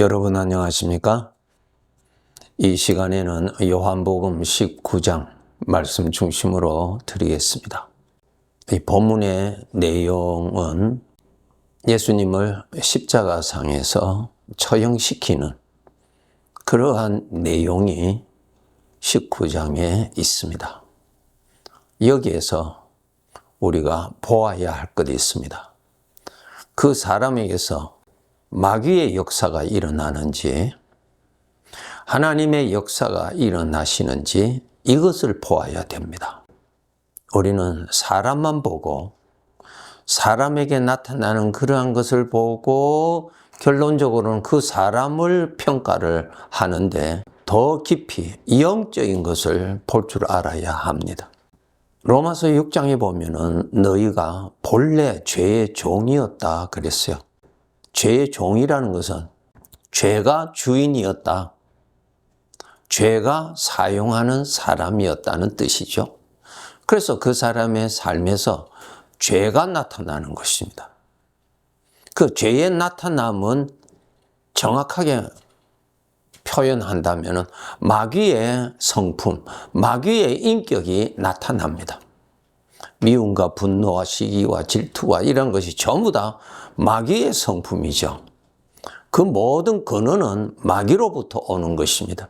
여러분 안녕하십니까? 이 시간에는 요한복음 19장 말씀 중심으로 드리겠습니다. 이 본문의 내용은 예수님을 십자가상에서 처형시키는 그러한 내용이 19장에 있습니다. 여기에서 우리가 보아야 할 것이 있습니다. 그 사람에게서 마귀의 역사가 일어나는지 하나님의 역사가 일어나시는지 이것을 보아야 됩니다. 우리는 사람만 보고 사람에게 나타나는 그러한 것을 보고 결론적으로는 그 사람을 평가를 하는데 더 깊이 영적인 것을 볼 줄 알아야 합니다. 로마서 6장에 보면은 너희가 본래 죄의 종이었다 그랬어요. 죄의 종이라는 것은 죄가 주인이었다. 죄가 사용하는 사람이었다는 뜻이죠. 그래서 그 사람의 삶에서 죄가 나타나는 것입니다. 그 죄의 나타남은 정확하게 표현한다면 마귀의 성품, 마귀의 인격이 나타납니다. 미움과 분노와 시기와 질투와 이런 것이 전부 다 마귀의 성품이죠. 그 모든 근원은 마귀로부터 오는 것입니다.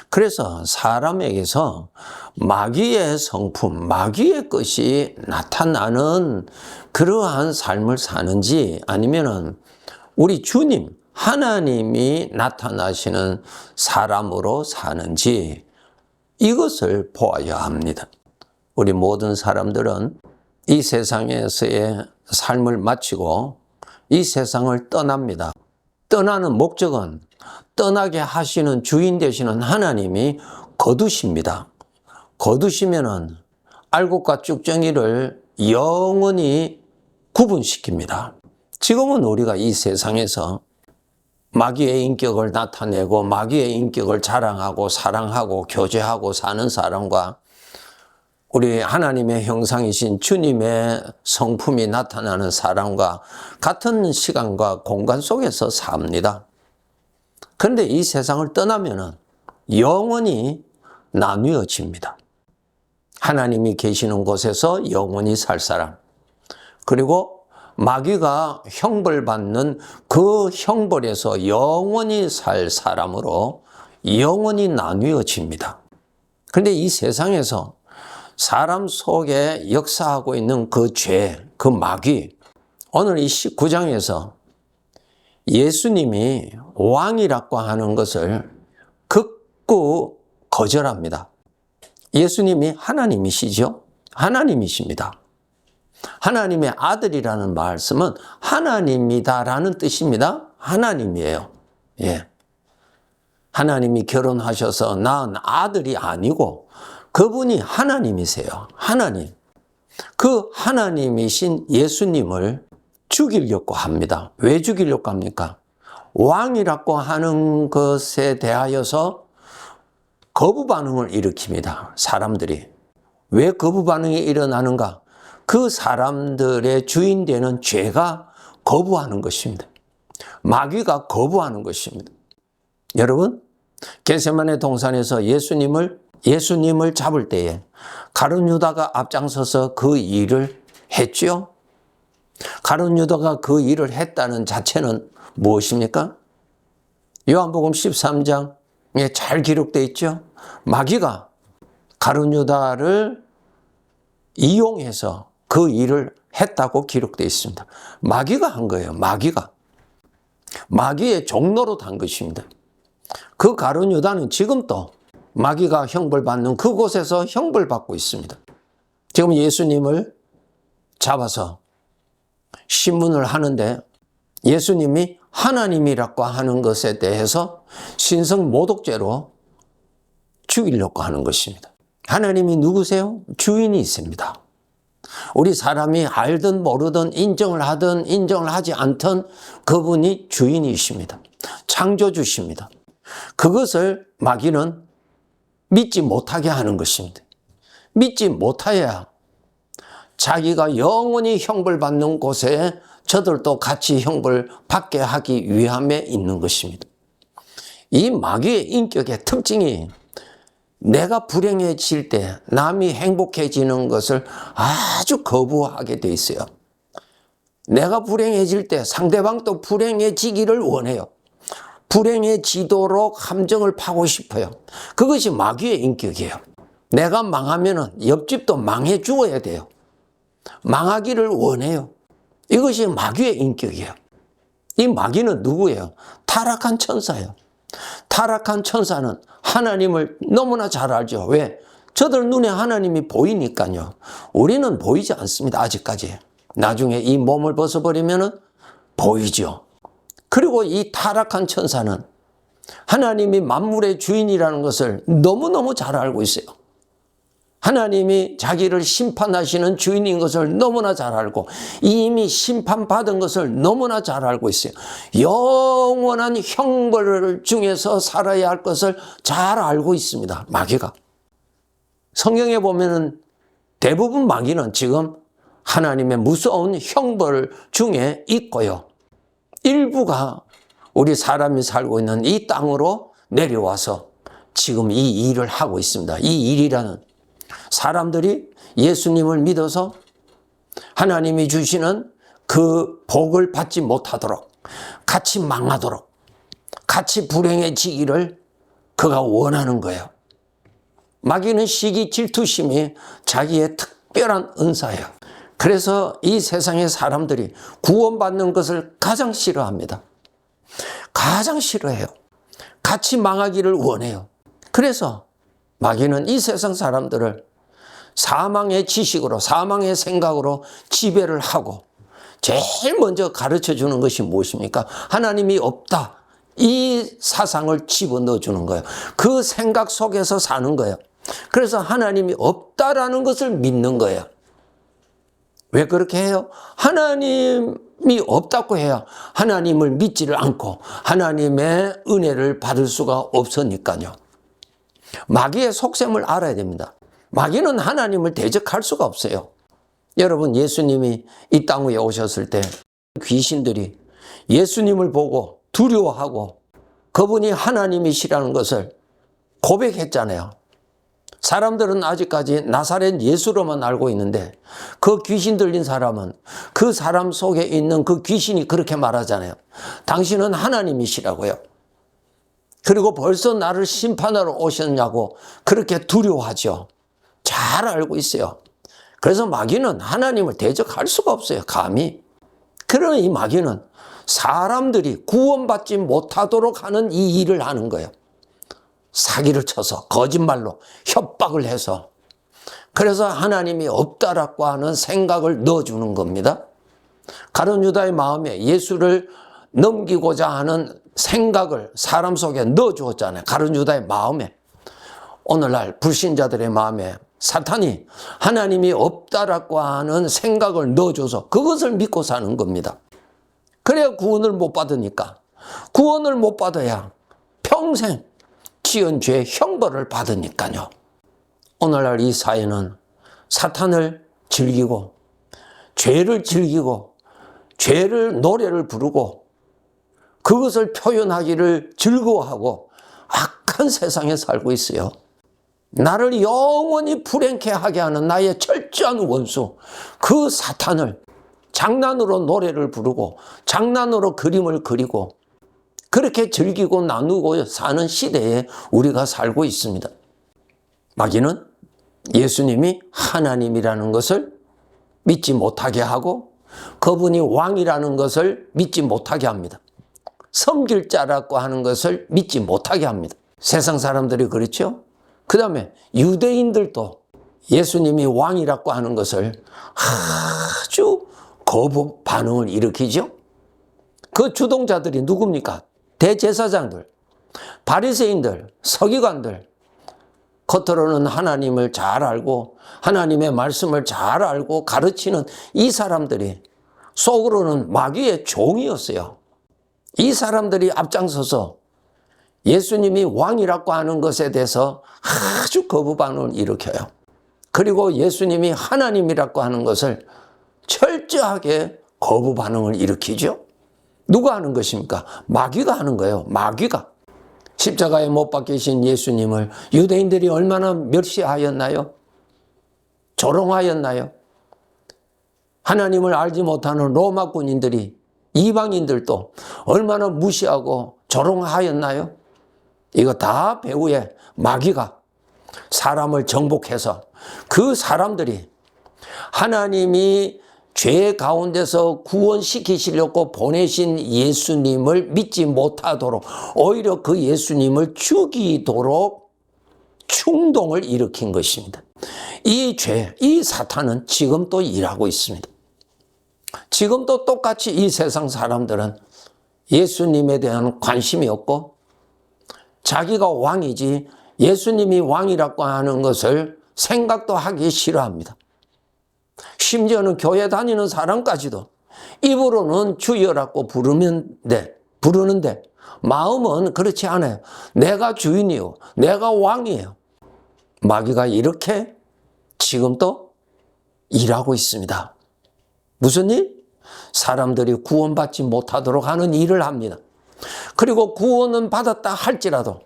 그래서 사람에게서 마귀의 성품, 마귀의 것이 나타나는 그러한 삶을 사는지 아니면은 우리 주님, 하나님이 나타나시는 사람으로 사는지 이것을 보아야 합니다. 우리 모든 사람들은 이 세상에서의 삶을 마치고 이 세상을 떠납니다. 떠나는 목적은 떠나게 하시는 주인 되시는 하나님이 거두십니다. 거두시면은 알곡과 쭉정이를 영원히 구분시킵니다. 지금은 우리가 이 세상에서 마귀의 인격을 나타내고 마귀의 인격을 자랑하고 사랑하고 교제하고 사는 사람과 우리 하나님의 형상이신 주님의 성품이 나타나는 사람과 같은 시간과 공간 속에서 삽니다. 그런데 이 세상을 떠나면은 영원히 나뉘어집니다. 하나님이 계시는 곳에서 영원히 살 사람, 그리고 마귀가 형벌받는 그 형벌에서 영원히 살 사람으로 영원히 나뉘어집니다. 그런데 이 세상에서 사람 속에 역사하고 있는 그 죄, 그 마귀, 오늘 이 19장에서 예수님이 왕이라고 하는 것을 극구 거절합니다. 예수님이 하나님이시죠? 하나님이십니다. 하나님의 아들이라는 말씀은 하나님이다라는 뜻입니다. 하나님이에요. 예. 하나님이 결혼하셔서 낳은 아들이 아니고 그분이 하나님이세요. 하나님. 그 하나님이신 예수님을 죽이려고 합니다. 왜 죽이려고 합니까? 왕이라고 하는 것에 대하여서 거부 반응을 일으킵니다. 사람들이. 왜 거부 반응이 일어나는가? 그 사람들의 주인 되는 죄가 거부하는 것입니다. 마귀가 거부하는 것입니다. 여러분, 겟세마네 동산에서 예수님을 잡을 때에 가룟 유다가 앞장서서 그 일을 했죠. 가룟 유다가 그 일을 했다는 자체는 무엇입니까? 요한복음 13장에 잘 기록되어 있죠. 마귀가 가룟 유다를 이용해서 그 일을 했다고 기록되어 있습니다. 마귀가 한 거예요. 마귀의 종로로 단 것입니다. 그 가룟 유다는 지금도 마귀가 형벌받는 그곳에서 형벌받고 있습니다. 지금 예수님을 잡아서 신문을 하는데 예수님이 하나님이라고 하는 것에 대해서 신성모독죄로 죽이려고 하는 것입니다. 하나님이 누구세요? 주인이 있습니다. 우리 사람이 알든 모르든 인정을 하든 인정을 하지 않든 그분이 주인이십니다. 창조주십니다. 그것을 마귀는 믿지 못하게 하는 것입니다. 믿지 못하여야 자기가 영원히 형벌받는 곳에 저들도 같이 형벌 받게 하기 위함에 있는 것입니다. 이 마귀의 인격의 특징이 내가 불행해질 때 남이 행복해지는 것을 아주 거부하게 돼 있어요. 내가 불행해질 때 상대방도 불행해지기를 원해요. 불행해지도록 함정을 파고 싶어요. 그것이 마귀의 인격이에요. 내가 망하면은 옆집도 망해 죽어야 돼요. 망하기를 원해요. 이것이 마귀의 인격이에요. 이 마귀는 누구예요? 타락한 천사예요. 타락한 천사는 하나님을 너무나 잘 알죠. 왜? 저들 눈에 하나님이 보이니까요. 우리는 보이지 않습니다. 아직까지. 나중에 이 몸을 벗어버리면은 보이죠. 그리고 이 타락한 천사는 하나님이 만물의 주인이라는 것을 너무너무 잘 알고 있어요. 하나님이 자기를 심판하시는 주인인 것을 너무나 잘 알고 이미 심판받은 것을 너무나 잘 알고 있어요. 영원한 형벌 중에서 살아야 할 것을 잘 알고 있습니다. 마귀가. 성경에 보면은 대부분 마귀는 지금 하나님의 무서운 형벌 중에 있고요. 일부가 우리 사람이 살고 있는 이 땅으로 내려와서 지금 이 일을 하고 있습니다. 이 일이라는 사람들이 예수님을 믿어서 하나님이 주시는 그 복을 받지 못하도록 같이 망하도록 같이 불행해지기를 그가 원하는 거예요. 마귀는 시기 질투심이 자기의 특별한 은사예요. 그래서 이 세상의 사람들이 구원받는 것을 가장 싫어합니다. 가장 싫어해요. 같이 망하기를 원해요. 그래서 마귀는 이 세상 사람들을 사망의 지식으로, 사망의 생각으로 지배를 하고 제일 먼저 가르쳐 주는 것이 무엇입니까? 하나님이 없다. 이 사상을 집어넣어 주는 거예요. 그 생각 속에서 사는 거예요. 그래서 하나님이 없다라는 것을 믿는 거예요. 왜 그렇게 해요? 하나님이 없다고 해야 하나님을 믿지를 않고 하나님의 은혜를 받을 수가 없으니까요. 마귀의 속셈을 알아야 됩니다. 마귀는 하나님을 대적할 수가 없어요. 여러분, 예수님이 이 땅 위에 오셨을 때 귀신들이 예수님을 보고 두려워하고 그분이 하나님이시라는 것을 고백했잖아요. 사람들은 아직까지 나사렛 예수로만 알고 있는데 그 귀신 들린 사람은 그 사람 속에 있는 그 귀신이 그렇게 말하잖아요. 당신은 하나님이시라고요. 그리고 벌써 나를 심판하러 오셨냐고 그렇게 두려워하죠. 잘 알고 있어요. 그래서 마귀는 하나님을 대적할 수가 없어요. 감히. 그러나 이 마귀는 사람들이 구원받지 못하도록 하는 이 일을 하는 거예요. 사기를 쳐서 거짓말로 협박을 해서 그래서 하나님이 없다라고 하는 생각을 넣어주는 겁니다. 가룟 유다의 마음에 예수를 넘기고자 하는 생각을 사람 속에 넣어주었잖아요. 가룟 유다의 마음에. 오늘날 불신자들의 마음에 사탄이 하나님이 없다라고 하는 생각을 넣어줘서 그것을 믿고 사는 겁니다. 그래야 구원을 못 받으니까. 구원을 못 받아야 평생 지은 죄의 형벌을 받으니까요. 오늘날 이 사회는 사탄을 즐기고 죄를 즐기고 죄를 노래를 부르고 그것을 표현하기를 즐거워하고 악한 세상에 살고 있어요. 나를 영원히 불행케 하게 하는 나의 철저한 원수 그 사탄을 장난으로 노래를 부르고 장난으로 그림을 그리고 그렇게 즐기고 나누고 사는 시대에 우리가 살고 있습니다. 마귀는 예수님이 하나님이라는 것을 믿지 못하게 하고 그분이 왕이라는 것을 믿지 못하게 합니다. 섬길 자라고 하는 것을 믿지 못하게 합니다. 세상 사람들이 그렇죠? 그 다음에 유대인들도 예수님이 왕이라고 하는 것을 아주 거부 반응을 일으키죠. 그 주동자들이 누굽니까? 대제사장들, 바리새인들, 서기관들, 겉으로는 하나님을 잘 알고 하나님의 말씀을 잘 알고 가르치는 이 사람들이 속으로는 마귀의 종이었어요. 이 사람들이 앞장서서 예수님이 왕이라고 하는 것에 대해서 아주 거부 반응을 일으켜요. 그리고 예수님이 하나님이라고 하는 것을 철저하게 거부 반응을 일으키죠. 누가 하는 것입니까? 마귀가 하는 거예요. 마귀가. 십자가에 못 박히신 예수님을 유대인들이 얼마나 멸시하였나요? 조롱하였나요? 하나님을 알지 못하는 로마 군인들이, 이방인들도 얼마나 무시하고 조롱하였나요? 이거 다 배후에 마귀가 사람을 정복해서 그 사람들이 하나님이 죄 가운데서 구원시키시려고 보내신 예수님을 믿지 못하도록, 오히려 그 예수님을 죽이도록 충동을 일으킨 것입니다. 이 죄, 이 사탄은 지금도 일하고 있습니다. 지금도 똑같이 이 세상 사람들은 예수님에 대한 관심이 없고 자기가 왕이지 예수님이 왕이라고 하는 것을 생각도 하기 싫어합니다. 심지어는 교회 다니는 사람까지도 입으로는 주여라고 부르는데 마음은 그렇지 않아요. 내가 주인이요, 내가 왕이에요. 마귀가 이렇게 지금도 일하고 있습니다. 무슨 일? 사람들이 구원받지 못하도록 하는 일을 합니다. 그리고 구원은 받았다 할지라도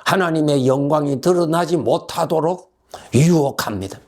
하나님의 영광이 드러나지 못하도록 유혹합니다.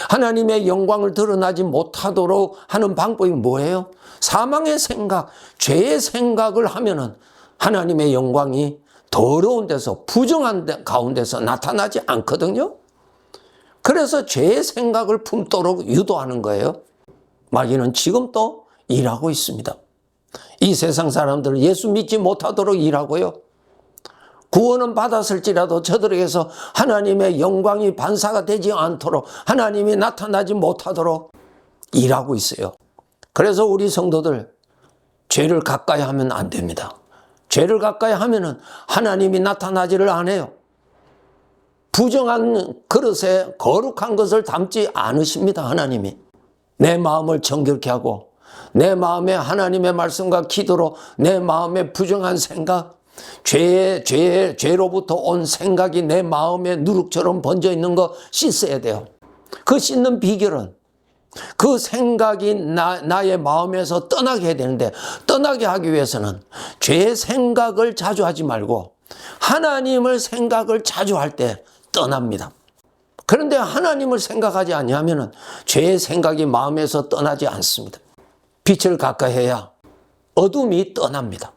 하나님의 영광을 드러나지 못하도록 하는 방법이 뭐예요? 사망의 생각, 죄의 생각을 하면은 하나님의 영광이 더러운 데서, 부정한 가운데서 나타나지 않거든요. 그래서 죄의 생각을 품도록 유도하는 거예요. 마귀는 지금도 일하고 있습니다. 이 세상 사람들은 예수 믿지 못하도록 일하고요. 구원은 받았을지라도 저들에게서 하나님의 영광이 반사가 되지 않도록, 하나님이 나타나지 못하도록 일하고 있어요. 그래서 우리 성도들 죄를 가까이 하면 안 됩니다. 죄를 가까이 하면은 하나님이 나타나지를 않아요. 부정한 그릇에 거룩한 것을 담지 않으십니다. 하나님이. 내 마음을 정결케 하고 내 마음에 하나님의 말씀과 기도로 내 마음에 부정한 생각, 죄로부터 온 생각이 내 마음에 누룩처럼 번져 있는 거 씻어야 돼요. 그 씻는 비결은 그 생각이 나의 마음에서 떠나게 해야 되는데, 떠나게 하기 위해서는 죄의 생각을 자주 하지 말고 하나님을 생각을 자주 할 때 떠납니다. 그런데 하나님을 생각하지 아니하면 죄의 생각이 마음에서 떠나지 않습니다. 빛을 가까이 해야 어둠이 떠납니다.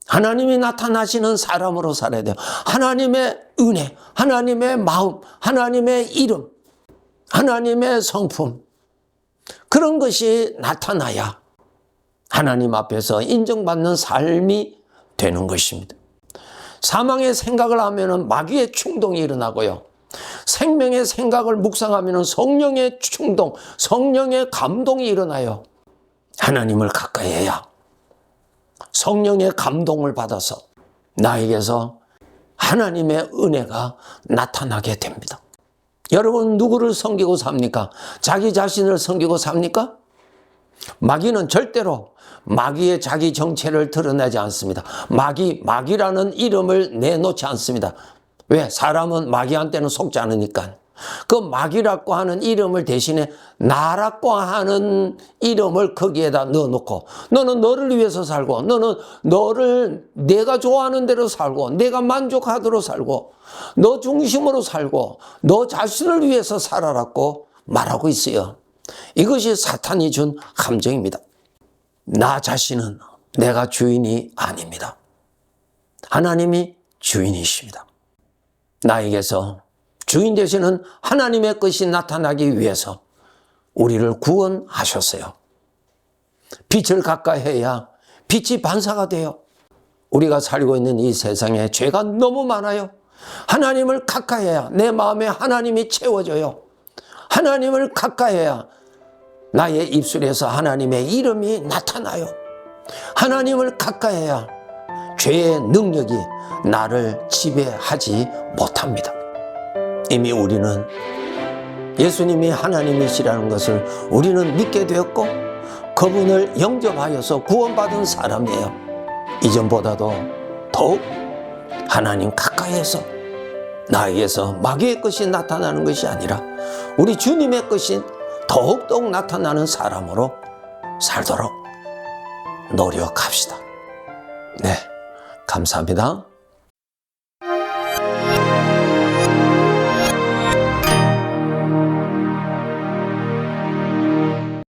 하나님이 나타나시는 사람으로 살아야 돼요. 하나님의 은혜, 하나님의 마음, 하나님의 이름, 하나님의 성품, 그런 것이 나타나야 하나님 앞에서 인정받는 삶이 되는 것입니다. 사망의 생각을 하면 마귀의 충동이 일어나고요. 생명의 생각을 묵상하면 성령의 충동, 성령의 감동이 일어나요. 하나님을 가까이 해야 성령의 감동을 받아서 나에게서 하나님의 은혜가 나타나게 됩니다. 여러분, 누구를 섬기고 삽니까? 자기 자신을 섬기고 삽니까? 마귀는 절대로 마귀의 자기 정체를 드러내지 않습니다. 마귀라는 이름을 내놓지 않습니다. 왜? 사람은 마귀한테는 속지 않으니까. 그 마귀라고 하는 이름을 대신에 나라고 하는 이름을 거기에다 넣어놓고, 너는 너를 위해서 살고, 너는 너를 내가 좋아하는 대로 살고, 내가 만족하도록 살고, 너 중심으로 살고, 너 자신을 위해서 살아라고 말하고 있어요. 이것이 사탄이 준 감정입니다. 나 자신은 내가 주인이 아닙니다. 하나님이 주인이십니다. 나에게서 주인 되시는 하나님의 것이 나타나기 위해서 우리를 구원하셨어요. 빛을 가까이 해야 빛이 반사가 돼요. 우리가 살고 있는 이 세상에 죄가 너무 많아요. 하나님을 가까이 해야 내 마음에 하나님이 채워져요. 하나님을 가까이 해야 나의 입술에서 하나님의 이름이 나타나요. 하나님을 가까이 해야 죄의 능력이 나를 지배하지 못합니다. 이미 우리는 예수님이 하나님이시라는 것을 우리는 믿게 되었고 그분을 영접하여서 구원받은 사람이에요. 이전보다도 더욱 하나님 가까이에서 나에게서 마귀의 것이 나타나는 것이 아니라 우리 주님의 것이 더욱더욱 나타나는 사람으로 살도록 노력합시다. 네, 감사합니다.